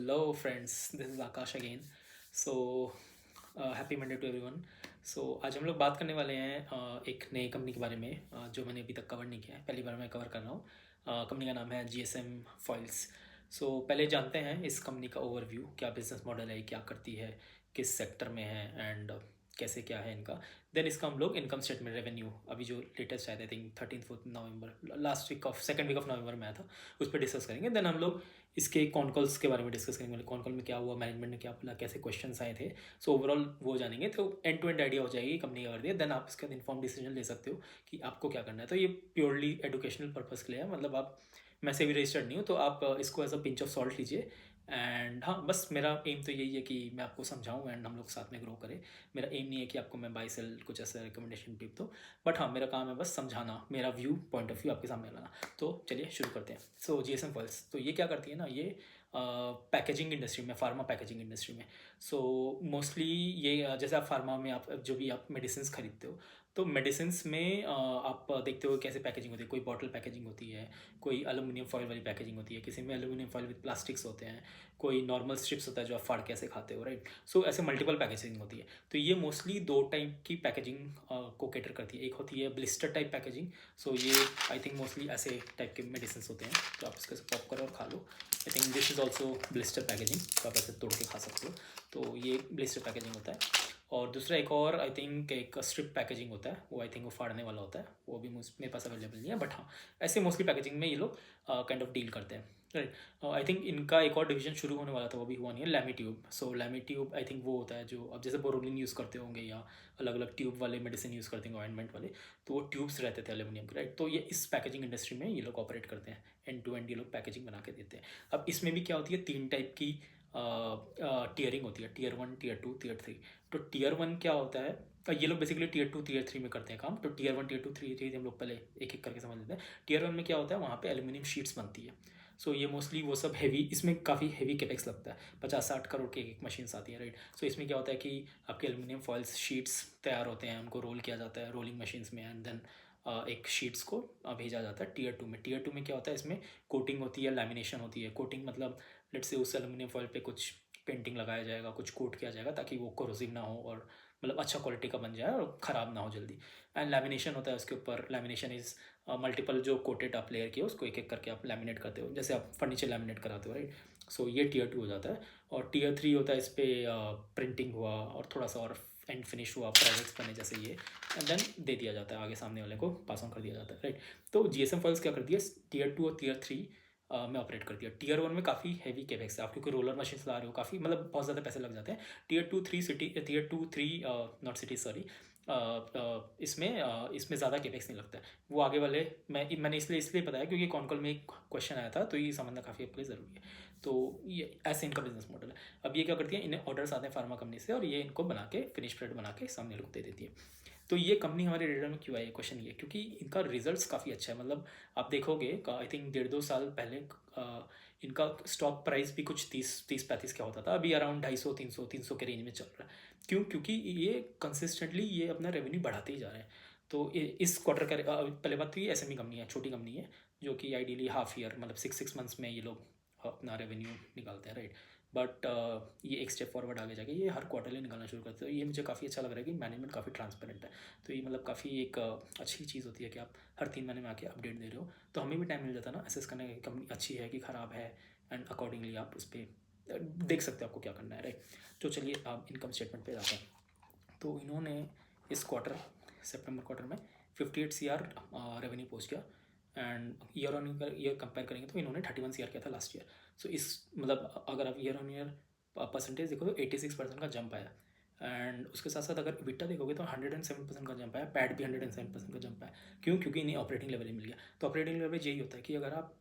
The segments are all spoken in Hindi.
Hello, friends. This is Akash again. So, happy Monday to everyone. So आज हम लोग बात करने वाले हैं एक नई कंपनी के बारे में जो मैंने अभी तक कवर नहीं किया है. पहली बार मैं कवर कर रहा हूँ. कंपनी का नाम है GSM फॉइल्स. सो पहले जानते हैं इस कंपनी का ओवरव्यू, क्या बिजनेस मॉडल है, क्या करती है, किस सेक्टर में है एंड कैसे क्या है इनका. देन इसका हम लोग इनकम स्टेटमेंट, रेवेन्यू, अभी जो लेटेस्ट आया था, I think 13 4 November, last week of second week of November में आया था, उस पर डिस्कस करेंगे. देन हम लोग इसके कॉन कॉल्स के बारे में डिस्कस करेंगे, मतलब कॉन कॉल में क्या हुआ, मैनेजमेंट ने क्या बोला, कैसे क्वेश्चंस आए थे. सो ओवरऑल वो जानेंगे तो एंड टू एंड आइडिया हो जाएगी कंपनी का. कर दिया देन आप इसके बाद इन्फॉर्म डिसीजन ले सकते हो कि आपको क्या करना है. तो ये प्योरली एजुकेशनल पर्पज़ के लिए है, मतलब आप, मैं से भी रजिस्टर्ड नहीं हूँ, तो आप इसको as a pinch of salt लीजिए. एंड हाँ, बस मेरा एम तो यही है कि मैं आपको समझाऊँ एंड हम लोग साथ में ग्रो करें. मेरा एम नहीं है कि आपको मैं बाई सेल कुछ ऐसा रिकमेंडेशन टिप दूँ, बट हाँ, मेरा काम है बस समझाना, मेरा व्यू, पॉइंट ऑफ व्यू आपके सामने लाना. तो चलिए शुरू करते हैं. सो GSM फॉइल्स, तो ये क्या करती है ना, ये पैकेजिंग इंडस्ट्री में, फार्मा पैकेजिंग इंडस्ट्री में. सो मोस्टली ये जैसे आप फार्मा में आप जो भी आप मेडिसिन खरीदते हो, तो मेडिसिन में आप देखते हो कैसे पैकेजिंग होती है. कोई बॉटल पैकेजिंग होती है, कोई एलुमिनियम फॉइल वाली पैकेजिंग होती है, किसी में एलुमिनियम फॉइल विद प्लास्टिक्स होते हैं, कोई नॉर्मल स्ट्रिप्स होता है जो आप फाड़ के ऐसे खाते हो, राइट. सो ऐसे मल्टीपल पैकेजिंग होती है. तो ये मोस्टली दो टाइप की पैकेजिंग को कैटर करती है. एक होती है ब्लिस्टर टाइप पैकेजिंग. सो ये आई थिंक मोस्टली ऐसे टाइप के मेडिसिन होते हैं, तो आप इसके पॉप करो और खा लो. I think this is also blister packaging, तो आप ऐसे तोड़ के खा सकते हो. तो ये ब्लिस्टर पैकेजिंग होता है. और दूसरा एक और आई थिंक एक स्ट्रिप पैकेजिंग होता है, वो आई थिंक वो फाड़ने वाला होता है, वो भी मेरे पास अवेलेबल नहीं है, बट हाँ, ऐसे मोस्टली पैकेजिंग में ये लोग काइंड ऑफ डील करते हैं, राइट. आई थिंक इनका एक और डिवीजन शुरू होने वाला था, वो भी हुआ नहीं है, Lammy tube. So Lammy tube I think वो होता है जो अब जैसे बोरोलिन यूज़ करते होंगे या अलग अलग ट्यूब वाले मेडिसिन यूज़ करते होंगे, ऑइंटमेंट वाले, तो वो ट्यूब्स रहते थे एल्यूमिनियम के, राइट. तो ये इस पैकेजिंग इंडस्ट्री में ये लोग ऑपरेट करते हैं, एंड टू एंड ये लोग पैकेजिंग बना के देते हैं. अब इसमें भी क्या होती है, तीन टाइप की टीयरिंग होती है, टीयर 1, टीयर 2, टीयर 3. तो टीयर 1 क्या होता है, ये लोग बेसिकली टीयर 2 टीयर 3 में करते हैं काम. तो टीयर 1, टीयर 2, टीयर 3 हम लोग पहले एक एक करके समझ लेते हैं. टीयर 1 में क्या होता है, वहाँ पे एल्यूमिनियम शीट्स बनती है. सो ये मोस्टली वो सब हैवी, इसमें काफ़ी हैवी कैपेक्स लगता है, 50-60 करोड़ की एक मशीन्स आती है, राइट. सो इसमें क्या होता है कि आपके एल्यूमिनियम फॉइल्स शीट्स तैयार होते हैं, उनको रोल किया जाता है रोलिंग मशीन्स में, एंड देन एक शीट्स को भेजा जाता है टीयर 2 में. टीयर 2 में क्या होता है, इसमें कोटिंग होती है, लैमिनेशन होती है. कोटिंग मतलब लेट्स से उस एल्यूमिनियम फॉइल पे कुछ पेंटिंग लगाया जाएगा, कुछ कोट किया जाएगा ताकि वो कोरोसिव ना हो और मतलब अच्छा क्वालिटी का बन जाए और ख़राब ना हो जल्दी. एंड लैमिनेशन होता है उसके ऊपर. लैमिनेशन इज़ मल्टीपल जो कोटेड आप लेयर किए उसको एक एक करके आप लैमिनेट करते हो, जैसे आप फर्नीचर लैमिनेट कराते हो, राइट. सो ये टीयर 2 हो जाता है. और टीयर 3 होता है, इस पर प्रिंटिंग हुआ और थोड़ा सा और एंड फिनिश हुआ, प्रोडक्ट्स बने जैसे ये, एंड देन दे दिया जाता है आगे, सामने वाले को पास ऑन कर दिया जाता है, राइट. तो GSM फॉइल्स क्या करती है, टीयर 2 और टीयर 3 में ऑपरेट करती है. टीयर 1 में काफ़ी हैवी कैपेक्स है, आप क्योंकि रोलर मशीन ला रहे हो, काफ़ी मतलब बहुत ज़्यादा पैसे लग जाते हैं. Tier 2 3 city, tier 2 3 not city sorry, इसमें ज़्यादा कैपेक्स नहीं लगता है. वो आगे वाले मैंने इसलिए बताया क्योंकि कॉन कॉल में एक क्वेश्चन आया था, तो ये समझना काफ़ी आपके लिए ज़रूरी है. तो ये ऐसे इनका बिजनेस मॉडल है. अब ये क्या करती है, इन्हें ऑर्डर्स आते हैं फार्मा कंपनी से और ये इनको बना के फिनिश प्रोडक्ट बना के सामने लोग दे देती है. तो ये कंपनी हमारे रेडर में क्यों आई है, क्वेश्चन ये, क्योंकि इनका रिजल्ट्स काफ़ी अच्छा है. मतलब आप देखोगे आई थिंक 1.5-2 साल पहले इनका स्टॉक प्राइस भी कुछ 30-35 क्या होता था, अभी अराउंड 250, 300 के रेंज में चल रहा है. क्यों, क्योंकि ये कंसिस्टेंटली ये अपना रेवेन्यू बढ़ाते ही जा रहे हैं. तो इस क्वार्टर का पहले बात तो ये SME कंपनी है, छोटी कंपनी है, जो कि आइडियली हाफ ईयर मतलब 6 मंथ्स में ये लोग अपना रेवेन्यू निकालते हैं, राइट. बट ये एक स्टेप फॉरवर्ड आगे जाके ये हर क्वार्टरली निकालना शुरू करते हैं. तो ये मुझे काफ़ी अच्छा लग रहा है कि मैनेजमेंट काफ़ी ट्रांसपेरेंट है. तो ये मतलब काफ़ी एक अच्छी चीज़ होती है कि आप हर 3 महीने में आके अपडेट दे रहे हो, तो हमें भी टाइम मिल जाता है ना असेस करने की कंपनी अच्छी है कि ख़राब है, एंड अकॉर्डिंगली आप उस पर देख सकते हो आपको क्या करना है, राइट. तो चलिए आप इनकम स्टेटमेंट पे जाते हैं. तो इन्होंने इस क्वार्टर, सितंबर क्वार्टर में 58 CR रेवेन्यू पोस्ट किया, and year on year compare करेंगे तो इन्होंने 31 CR किया था लास्ट ईयर. सो इस मतलब अगर आप ईयर ऑन ईयर परसेंटेज देखो तो 86% का जंप आया. एंड उसके साथ साथ अगर इबिटा देखोगे तो 107% का जंप आया, पैट भी 107% का जंप आया. क्यों, क्योंकि इन्हें ऑपरेटिंग लेवल मिल गया. तो ऑपरेटिंग लेवरेज यही होता है कि अगर आप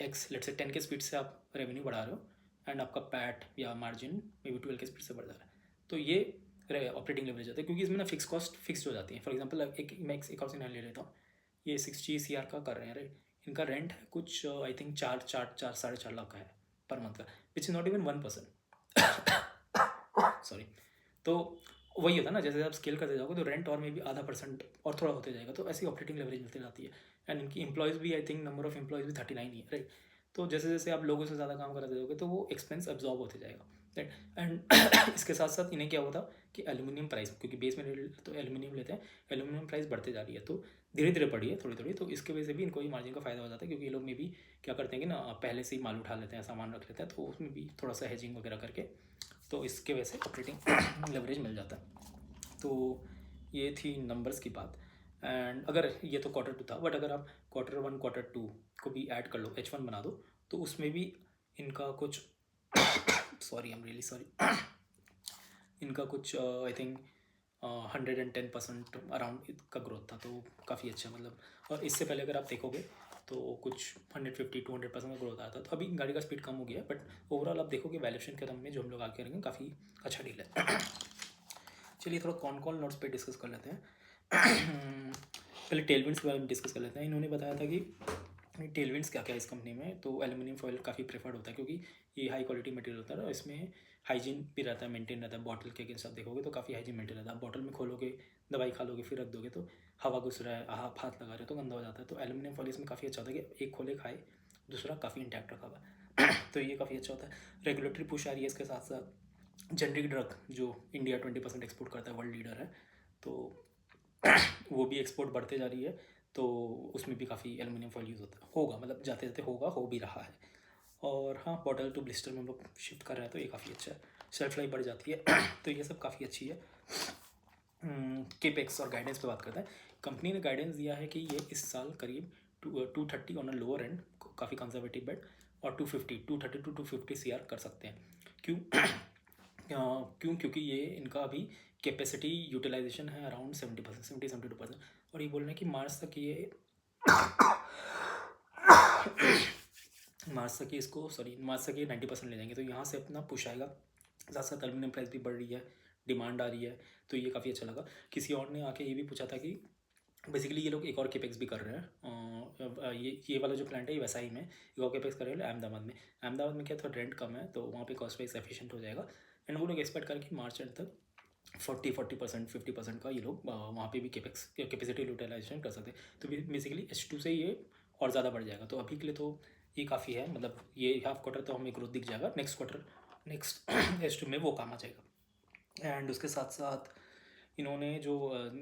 एक्स लेट से 10 के स्पीड से आप रेवेन्यू बढ़ा रहे हो एंड आपका पैट या मार्जिन मे बी 12 के स्पीड से बढ़ जा रहा है, तो ये ऑपरेटिंग लेवरेज होता है. क्योंकि इसमें ना फिक्स कॉस्ट फिक्स हो जाती है. फॉर एग्जांपल मैं एक और सिनेरियो ले लेता हूँ. ये 60 CR का कर रहे हैं, राइट. इनका रेंट है कुछ आई थिंक 4-4.5 लाख का है पर मंथ का, which is not even 1%. Sorry. तो वही होता है ना, जैसे आप स्केल करते जाओगे तो रेंट और में भी आधा परसेंट और थोड़ा होते जाएगा, तो ऐसी ऑपरेटिंग लेवरेज मिलती जाती है. एंड इनकी एम्प्लॉयज़ भी I think number of employees भी 39 ही है, राइट. तो जैसे जैसे आप लोगों से ज़्यादा काम कराते जाओगे तो वो एक्सपेंस एब्जॉर्ब होते जाएगा, राइट। एंड इसके साथ साथ इन्हें क्या होता कि एल्यूमिनियम प्राइस, क्योंकि बेस मटेरियल तो एल्यूमिनियम लेते हैं, एल्यूमिनियम प्राइस बढ़ते जा रही है, तो धीरे धीरे बढ़ी है थोड़ी थोड़ी, तो इसके वजह से भी इनको ही मार्जिन का फायदा हो जाता है, क्योंकि ये लोग में भी क्या करते हैं कि ना पहले से ही माल उठा लेते हैं, सामान रख लेते हैं, तो उसमें भी थोड़ा सा हेजिंग वगैरह करके, तो इसके वजह से ऑपरेटिंग लेवरेज मिल जाता है। तो ये थी नंबर्स की बात। एंड अगर ये तो क्वार्टर 2 था, बट अगर आप क्वार्टर 1 क्वार्टर 2 को भी ऐड कर लो, H1 बना दो, तो उसमें भी इनका कुछ sorry, I am really sorry, इनका कुछ आई थिंक 110% अराउंड का ग्रोथ था, तो काफ़ी अच्छा मतलब। और इससे पहले अगर आप देखोगे तो कुछ 150-200% का ग्रोथ आया था, तो अभी गाड़ी का स्पीड कम हो गया है, बट ओवरऑल आप देखोगे वैल्यूएशन के टर्म में जो हम लोग आगे करेंगे काफ़ी अच्छा डील है। चलिए थोड़ा कौन कौन नोट्स पे डिस्कस कर लेते हैं। पहले टेलविंड्स के बारे में डिस्कस कर लेते हैं। इन्होंने बताया था कि टेलविंड्स क्या क्या है इस कंपनी में, तो एल्यूमिनियम फॉयल काफ़ी प्रेफर्ड होता है, क्योंकि ये हाई क्वालिटी मटेरियल होता है और इसमें हाइजीन भी रहता है, मेंटेन रहता है। बॉटल के अगेंस्ट आप देखोगे तो काफ़ी हाइजीन मेंटेन रहता है। आप बॉटल में खोलोगे, दवाई खा लोगे, फिर रख दोगे तो हवा घुस रहा है, आप हाथ लगा रहे हो तो गंदा हो जाता है। तो एल्यूमिनियम फॉयल इसमें काफ़ी अच्छा होता है कि एक खोले खाए, दूसरा काफ़ी इंटैक्ट रखा हुआ है। तो ये काफ़ी अच्छा होता है। रेगुलेटरी पुश आ रही है इसके साथ साथ। जेनरिक ड्रग जो इंडिया 20% एक्सपोर्ट करता है, वर्ल्ड लीडर है, तो वो भी एक्सपोर्ट बढ़ते जा रही है, तो उसमें भी काफ़ी एल्यूमिनियम फॉयल यूज़ होता होगा, मतलब जाते जाते होगा, हो भी रहा है। और हाँ, बॉटल टू ब्लिस्टर में हम लोग शिफ्ट कर रहे हैं, तो ये काफ़ी अच्छा है। शेल्फ लाइफ बढ़ जाती है। तो ये सब काफ़ी अच्छी है। केपेक्स और गाइडेंस पे बात करते हैं। कंपनी ने गाइडेंस दिया है कि ये इस साल करीब 230 ऑन अ लोअर एंड, काफ़ी कंजर्वेटिव बेट, और 230 टू 250 CR कर सकते हैं। क्यों? क्योंकि ये इनका अभी कैपेसिटी यूटिलाइजेशन है अराउंड 70%, 72%। और ये बोल रहे हैं कि मार्च तक ये मार्च तक ये 90% ले जाएंगे, तो यहाँ से अपना पुश आएगा। साथ साथ एल्यूमिनियम प्राइस भी बढ़ रही है, डिमांड आ रही है, तो ये काफ़ी अच्छा लगा। किसी और ने आके ये भी पूछा था कि बेसिकली ये लोग एक और केपेक्स भी कर रहे हैं। ये वाला जो प्लांट है ये वैसाई में एक और केपेक्स कर रहे हैं अहमदाबाद में। अहमदाबाद में क्या थोड़ा रेंट कम है, तो वहाँ पे कॉस्ट वाइज एफिशिएंट हो जाएगा। एंड वो लोग एक्सपेक्ट करें कि मार्च एंड तक 40% 50% का ये लोग वहाँ पे भी केपेक्स कैपेसिटी यूटिलाइजेशन कर सकते हैं। तो बेसिकली H2 से ये और ज़्यादा बढ़ जाएगा, तो अभी के लिए तो ये काफ़ी है। मतलब ये हाफ क्वार्टर तो हमें ग्रोथ दिख जाएगा, नेक्स्ट H2 में वो काम आ जाएगा। एंड उसके साथ साथ इन्होंने जो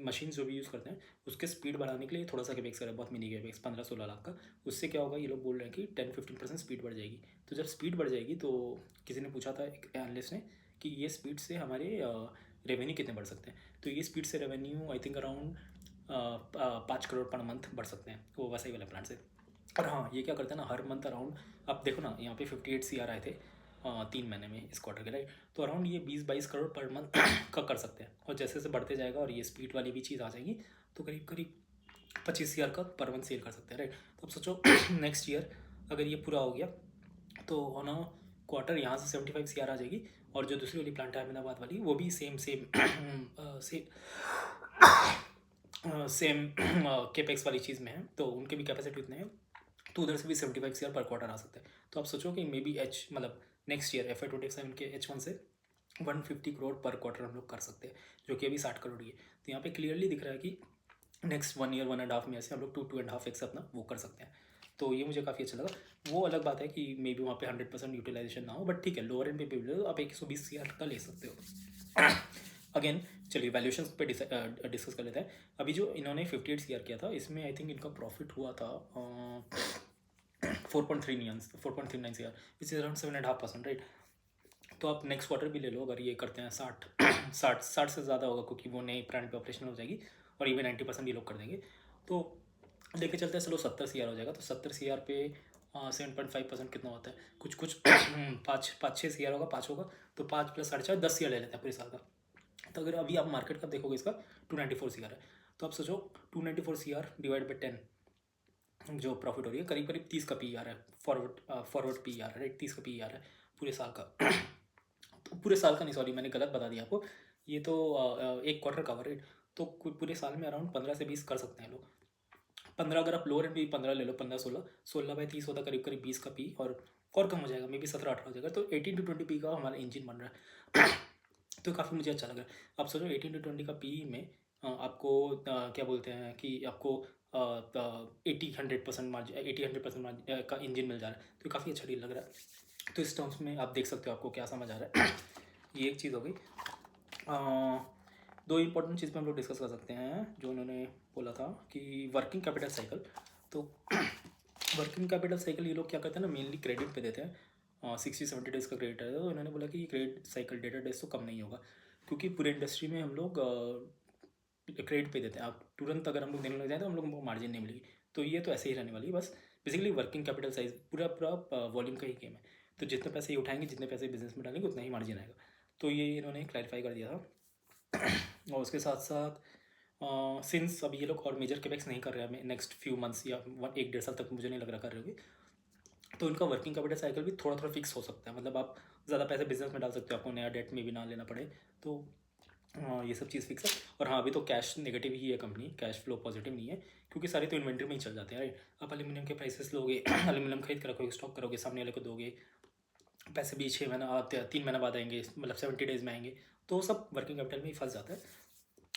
मशीन जो भी यूज़ करते हैं उसके स्पीड बढ़ाने के लिए थोड़ा सा केपेक्स करा है, बहुत मिनी केपेक्स 15-16 लाख का। उससे क्या होगा, ये लोग बोल रहे हैं कि 10-15% स्पीड बढ़ जाएगी। तो जब स्पीड बढ़ जाएगी तो किसी ने पूछा था, एक एनालिस्ट ने, कि ये स्पीड से हमारे रेवेन्यू कितने बढ़ सकते हैं। तो ये स्पीड से revenue I think around 5 crore per month बढ़ सकते हैं वो वैसा ही वाला प्लांट से। और हाँ, ये क्या करते हैं ना, हर मंथ अराउंड, आप देखो ना यहाँ पे 58 CR आए थे 3 महीने में इस क्वार्टर के, राइट। तो अराउंड ये 20-22 करोड़ पर मंथ का कर सकते हैं। और जैसे जैसे बढ़ते जाएगा और ये स्पीड वाली भी चीज़ आ जाएगी, तो करीब करीब 25 CR का पर मंथ सेल कर सकते हैं, राइट। तो अब सोचो नेक्स्ट ईयर अगर ये पूरा हो गया तो ऑन अ क्वार्टर यहाँ से 75 CR आ जाएगी। और जो दूसरी वाली प्लांट है अहमदाबाद वाली, वो भी सेम केपेक्स वाली चीज़ में है, तो उनके भी कैपेसिटी इतने हैं, तो उधर से भी 75 CR पर क्वार्टर आ सकता है। तो आप सोचो कि मे बी मतलब नेक्स्ट ईयर FY27 के H1 से 150 करोड़ पर क्वार्टर हम लोग कर सकते हैं, जो कि अभी 60 करोड़ ही है। तो यहाँ पे क्लियरली दिख रहा है कि नेक्स्ट 1 ईयर 1.5 में ऐसे हम लोग 2-2.5x अपना वो कर सकते हैं। तो ये मुझे काफ़ी अच्छा लगा। वो अलग बात है कि मे बी वहाँ पे 100% यूटिलाइजेशन ना हो, बट ठीक है, लोअर एंड पे भी ले लो, आप 120 CR का ले सकते हो। अगेन चलिए वैल्यूएशन पे डिस्कस कर लेते हैं। अभी जो इन्होंने 58 CR किया था, इसमें आई थिंक इनका प्रॉफिट हुआ था 4.39 CR, which is around 7.5%, right. तो आप नेक्स्ट क्वार्टर भी ले लो, अगर ये करते हैं 60 से ज़्यादा होगा, क्योंकि वो नई प्लांट पे ऑपरेशनल हो जाएगी, और ये भी 90% ये लोग कर देंगे, तो लेके चलते हैं, चलो 70 CR हो जाएगा। तो 70 CR पे 7.5% कितना होता है, कुछ 5-6 CR होगा, 5 होगा, तो 5 + 4.5 10 CR ले लेते हैं पूरे साल का। तो अगर अभी आप मार्केट का देखोगे इसका 294 CR है, तो आप सोचो 294 CR डिवाइड बाई 10 जो प्रॉफिट हो रही है, करीब करीब 30 का PER है, फॉरवर्ड PER है, राइट। 30 का PER है पूरे साल का। तो पूरे साल का नहीं, सॉरी मैंने गलत बता दिया आपको, ये तो एक क्वार्टर का, राइट। तो पूरे साल में अराउंड 15 से 20 कर सकते हैं लोग। 15, अगर आप लोअर एंड भी 15 ले लो, 15-16 बाई 30 होता है करीब करीब 20 का पी, और कम हो जाएगा, मे बी 17-18 हो जाएगा। तो 18-20 पी का हमारा इंजन बन रहा है। तो काफ़ी मुझे अच्छा लगा। आप सोचो 18-20 का पी में आपको क्या बोलते हैं कि आपको 80-100% मार्जिन 80-100% का इंजन मिल जा रहा है, तो काफ़ी अच्छा डील लग रहा है। तो इस टर्म्स में आप देख सकते हो आपको क्या समझ आ रहा है। ये एक चीज़ हो गई। दो इंपॉर्टेंट चीज़ पे हम लोग डिस्कस कर सकते हैं जो उन्होंने बोला था कि वर्किंग कैपिटल साइकिल। तो वर्किंग कैपिटल साइकिल ये लोग क्या करते हैं ना, मेनली क्रेडिट पे देते हैं। 60-70 डेज़ का क्रेडिट है, तो इन्होंने बोला कि क्रेडिट साइकिल 1.5 डेज तो कम नहीं होगा, क्योंकि पूरे इंडस्ट्री में हम लोग क्रेडिट पे देते हैं। आप तुरंत अगर हम लोग देने लग जाए तो हम लोग को मार्जिन नहीं मिलेगी। तो ये तो ऐसे ही रहने वाली है बस। बेसिकली वर्किंग कैपिटल साइज पूरा पूरा वॉल्यूम का ही गेम है। तो जितने पैसे ये उठाएंगे, जितने पैसे बिजनेस में डालेंगे, उतना ही मार्जिन आएगा। तो ये इन्होंने क्लैरिफाई कर दिया था। और उसके साथ साथ सिंस अभी ये लोग और मेजर कैपेक्स नहीं कर रहे हैं नेक्स्ट फ्यू मंथ्स या 1-1.5 साल तक, मुझे नहीं लग रहा कर रहे होगी, तो इनका वर्किंग कैपिटल साइकिल भी थोड़ा थोड़ा फिक्स हो सकता है। मतलब आप ज़्यादा पैसे बिजनेस में डाल सकते हो, आपको नया डेट में भी ना लेना पड़े। तो ये सब चीज़ फिक्स है। और हाँ, अभी तो कैश नेगेटिव ही है कंपनी, कैश फ्लो पॉजिटिव नहीं है, क्योंकि सारे तो इन्वेंट्री में ही चल जाते हैं, राइट। आप एल्यूमिनियम के प्राइसेस लोगे, एल्यूमिनियम खरीद कर रखोगे, स्टॉक करोगे, सामने वाले को दोगे, पैसे भी 6 महीना 3 महीना बाद आएंगे, मतलब 70 डेज़ में आएंगे, तो सब वर्किंग कैपिटल में ही फंस जाता है।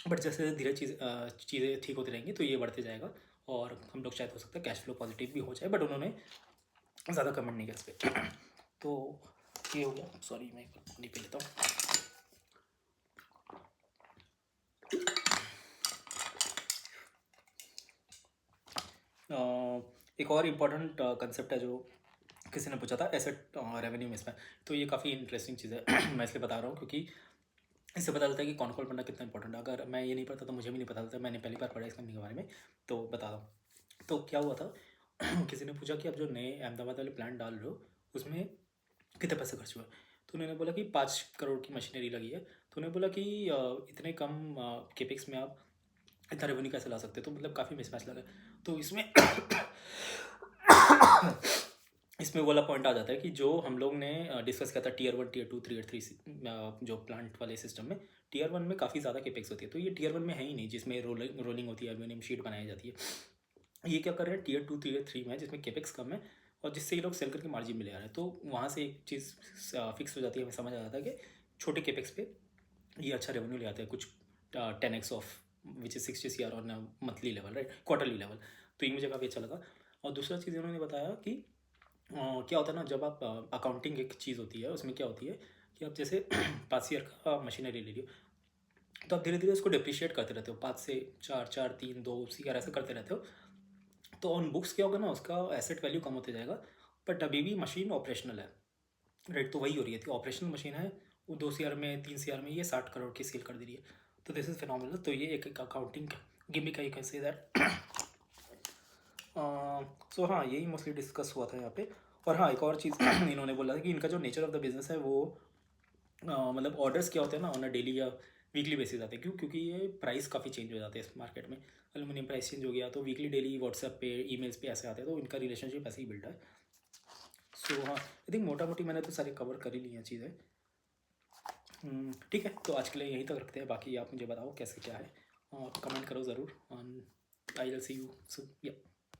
बट जैसे धीरे चीज़ें ठीक होती रहेंगी तो ये बढ़ते जाएगा, और हम लोग शायद हो सकता है कैश फ्लो पॉजिटिव भी हो जाए। बट उन्होंने ज़्यादा कमेंट नहीं किया इस पर। तो ये हो गया। सॉरी, मैं एक बार पानी पी लेता हूँ। एक और इम्पॉर्टेंट कंसेप्ट है जो किसी ने पूछा था, एसेट रेवेन्यू मिसमैच। तो ये काफ़ी इंटरेस्टिंग चीज़ है। मैं इसलिए बता रहा हूँ क्योंकि इससे पता चलता है कि कौन कॉल पढ़ना कितना इंपॉर्टेंट है। अगर मैं ये नहीं पढ़ता तो मुझे भी नहीं पता चलता। मैंने पहली बार पढ़ा इस कंपनी के बारे में, तो बता रहा हूँ। तो क्या हुआ था, किसी ने पूछा कि आप जो नए अहमदाबाद वाले प्लांट डाल रहे हो उसमें कितने पैसे खर्च हुए। तो उन्होंने बोला कि 5 करोड़ की मशीनरी लगी है। तो उन्होंने बोला कि इतने कम केपेक्स में आप इतना रेवेन्यू कैसे ला सकते हो। तो मतलब काफ़ी मिसमैच लगा। तो इसमें इसमें वाला पॉइंट आ जाता है कि जो हम लोग ने डिस्कस किया था टीयर 1, टीयर 2, टीयर 3 जो प्लांट वाले सिस्टम में, टीयर 1 में काफ़ी ज़्यादा केपेक्स होती है। तो ये टीयर 1 में है ही नहीं, जिसमें रोलिंग होती है, एल्यूमिनियम शीट बनाई जाती है। ये क्या कर रहे हैं टीयर 2, टीयर 3 में, जिसमें केपेक्स कम है और जिससे ये लोग सेल करके मार्जिन मिले आ रहे हैं। तो वहाँ से एक चीज़ फिक्स हो जाती है, हमें समझ आ जाता है कि छोटे केपेक्स पे ये अच्छा रेवेन्यू ले आते हैं, कुछ 10x of which is 60 CR on monthly level, right, quarterly level. तो ये मुझे काफ़ी अच्छा लगा। और दूसरा चीज़ उन्होंने बताया कि क्या होता है ना, जब आप अकाउंटिंग एक चीज़ होती है, उसमें क्या होती है कि आप जैसे 5 ईयर का मशीनरी ले लियो, तो आप धीरे धीरे उसको डिप्रिशिएट करते रहते हो, 5 से 4, 4, 3, 2 CR ऐसे करते रहते हो। तो ऑन बुक्स क्या होगा ना, उसका एसेट वैल्यू कम होते जाएगा, बट अभी भी मशीन ऑपरेशनल है, राइट। तो वही हो रही है, ऑपरेशनल मशीन है, वो 2 CR में, 3 CR में ये 60 करोड़ की सेल कर दे रही है। तो दिस इज़ फिनोमिनल। तो ये एक अकाउंटिंग गिमिक है, यू कैन से दैट। सो हाँ, यही मोस्टली डिस्कस हुआ था यहाँ पे। और हाँ, एक और चीज़ इन्होंने बोला था कि इनका जो नेचर ऑफ द बिजनेस है वो मतलब ऑर्डर्स क्या होते हैं ना, ऑन अ डेली या वीकली बेसिस आते हैं। क्यों? क्योंकि ये प्राइस काफ़ी चेंज हो जाते हैं इस मार्केट में। एल्यूमिनियम प्राइस चेंज हो गया तो वीकली डेली व्हाट्सएप पे, ईमेल्स पे ऐसे आते हैं, तो इनका रिलेशनशिप ऐसे ही बिल्ड है। सो हाँ, आई थिंक मोटा मोटी मैंने तो सारी कवर कर ही ली हैं चीज़ें। ठीक है, तो आज के लिए यहीं तक रखते हैं। बाकी आप मुझे बताओ कैसे क्या है, कमेंट करो ज़रूर। I will see you soon. या